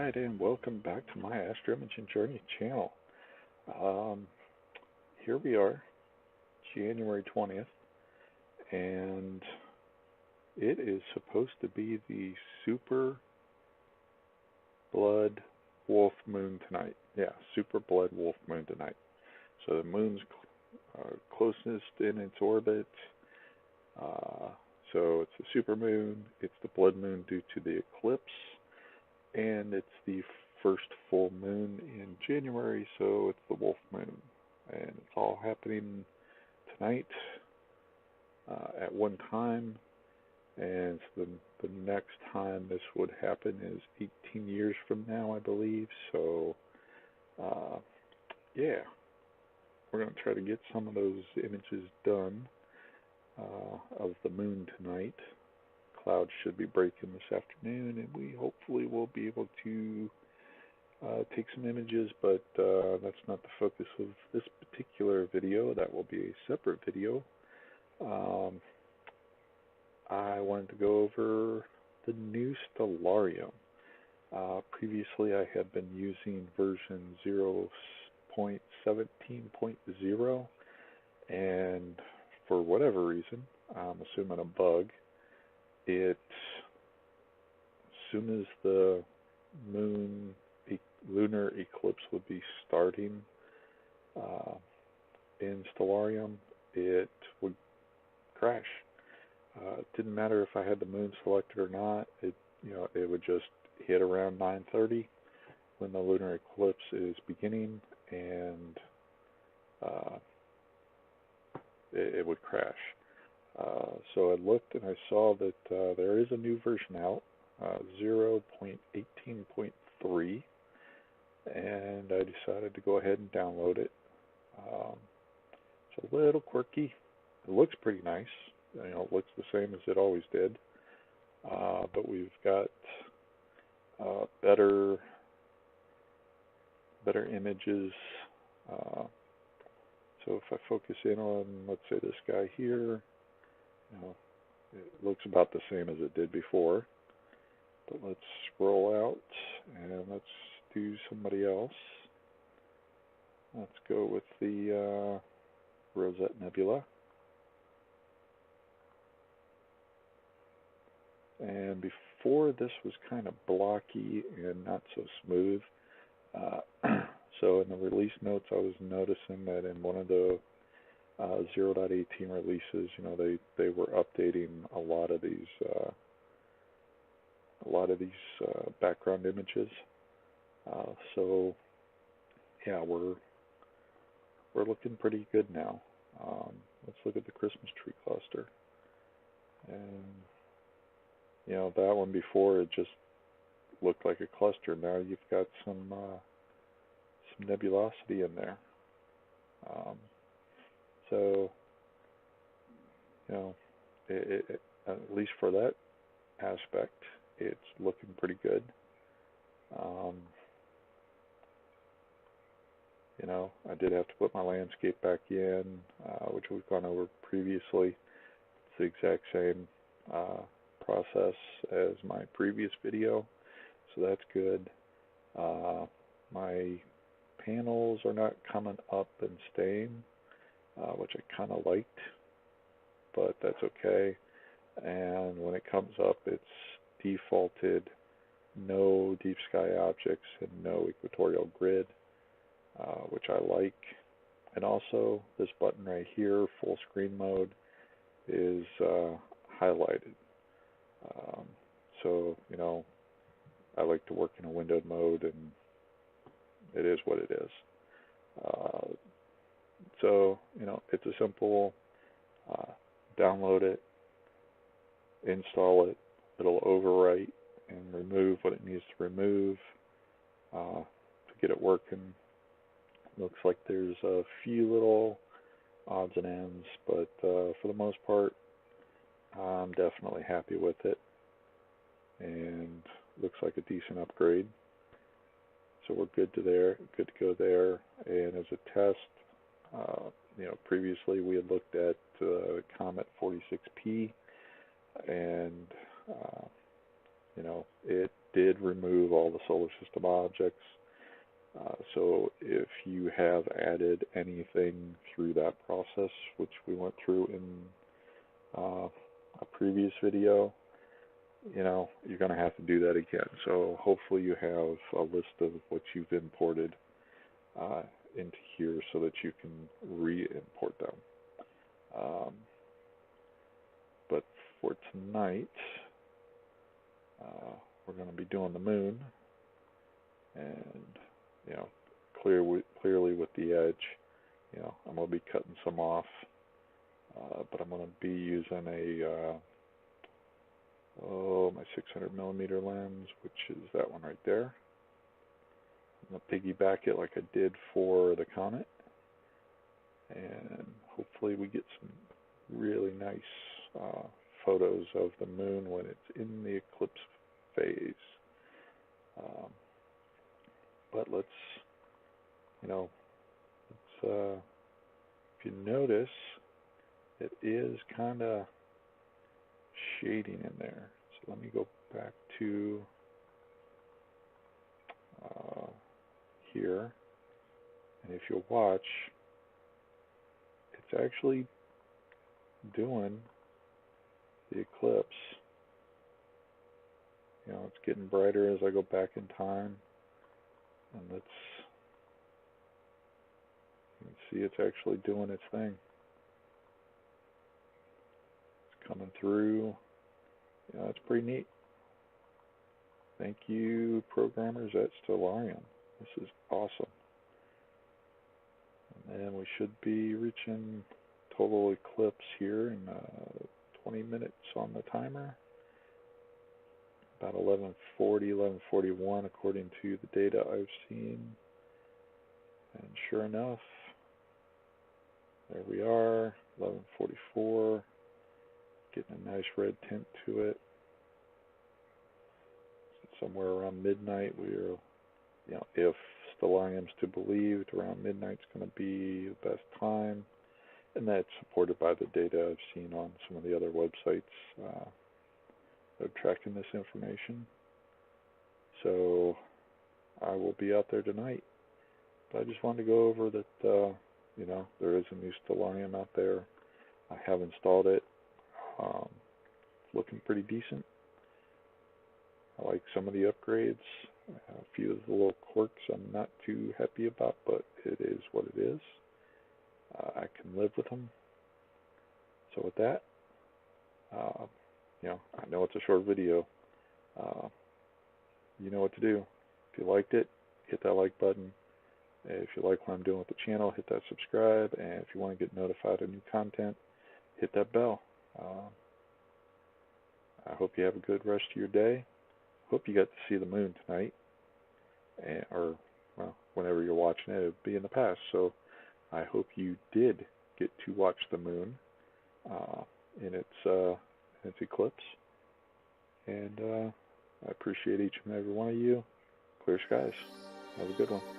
Alright, and welcome back to my Astro Imaging Journey channel. Um, Here we are, January 20th, and it is supposed to be the super blood wolf moon tonight. Yeah, super blood wolf moon tonight. So the moon's closest in its orbit. So it's the super moon, it's the blood moon due to the eclipse, and it's the first full moon in January, so it's the wolf moon. And it's all happening tonight at one time, and the next time this would happen is 18 years from now, I believe. So, yeah, we're going to try to get some of those images done of the moon tonight. Clouds should be breaking this afternoon, and we hopefully will be able to take some images, but that's not the focus of this particular video. That will be a separate video. I wanted to go over the new Stellarium. Previously, I had been using version 0.17.0, and for whatever reason, I'm assuming a bug, as soon as the lunar eclipse would be starting in Stellarium, it would crash. It didn't matter if I had the moon selected or not. It would just hit around 9:30 when the lunar eclipse is beginning, and it would crash. So I looked and I saw that there is a new version out, 0.18.3, and I decided to go ahead and download it. It's a little quirky. It looks pretty nice. It looks the same as it always did, but we've got better images. So if I focus in on, let's say, this guy here, it looks about the same as it did before. But let's scroll out and let's do somebody else. Let's go with the Rosette Nebula. And before, this was kind of blocky and not so smooth. So in the release notes, I was noticing that in one of the 0.18 releases, they were updating a lot of these background images. So yeah, we're looking pretty good now. Let's look at the Christmas tree cluster, and that one before, it just looked like a cluster. Now you've got some nebulosity in there. So at least for that aspect, it's looking pretty good. I did have to put my landscape back in, which we've gone over previously. It's the exact same process as my previous video, so that's good. My panels are not coming up and staying, which I kind of liked, but that's okay. And when it comes up, it's defaulted no deep sky objects and no equatorial grid, which I like. And also, this button right here, full screen mode, is highlighted. So, I like to work in a windowed mode, and it is what it is. So, it's a simple download it, install it. It'll overwrite and remove what it needs to remove to get it working. Looks like there's a few little odds and ends, but for the most part, I'm definitely happy with it, and looks like a decent upgrade. So we're good to go there. And as a test, previously we had looked at Comet 46P, and it did remove all the solar system objects. So if you have added anything through that process, which we went through in a previous video, you know, you're going to have to do that again. So hopefully you have a list of what you've imported into here so that you can re-import them. But for tonight, we're going to be doing the moon, and you know, clearly with the edge, you know, I'm going to be cutting some off, but I'm going to be using a my 600 millimeter lens, which is that one right there. I'm going to piggyback it like I did for the comet, and hopefully we get some really nice photos of the moon when it's in the eclipse phase. But let's, you know, if you notice, it is kind of shading in there. So let me go back to here, and if you'll watch, it's actually doing the eclipse. You know, it's getting brighter as I go back in time, and you can see it's actually doing its thing. It's coming through. Yeah, that's pretty neat. Thank you, programmers at Stellarium. This is awesome. And then we should be reaching total eclipse here in 20 minutes on the timer. About 11:40, 11:41 according to the data I've seen. And sure enough, there we are, 11:44, getting a nice red tint to it. Somewhere around midnight, we're, you know, if Stellarium's to believe, around midnight's going to be the best time, and that's supported by the data I've seen on some of the other websites that are tracking this information. So I will be out there tonight. But I just wanted to go over that, you know, there is a new Stellarium out there. I have installed it. It's looking pretty decent. I like some of the upgrades. A few of the little quirks I'm not too happy about, but it is what it is. I can live with them. So with that, you know, I know it's a short video. You know what to do. If you liked it, hit that like button. If you like what I'm doing with the channel, hit that subscribe. And if you want to get notified of new content, hit that bell. I hope you have a good rest of your day. Hope you got to see the moon tonight, or well, whenever you're watching it, it'll be in the past. So I hope you did get to watch the moon in its eclipse. And I appreciate each and every one of you. Clear skies. Have a good one.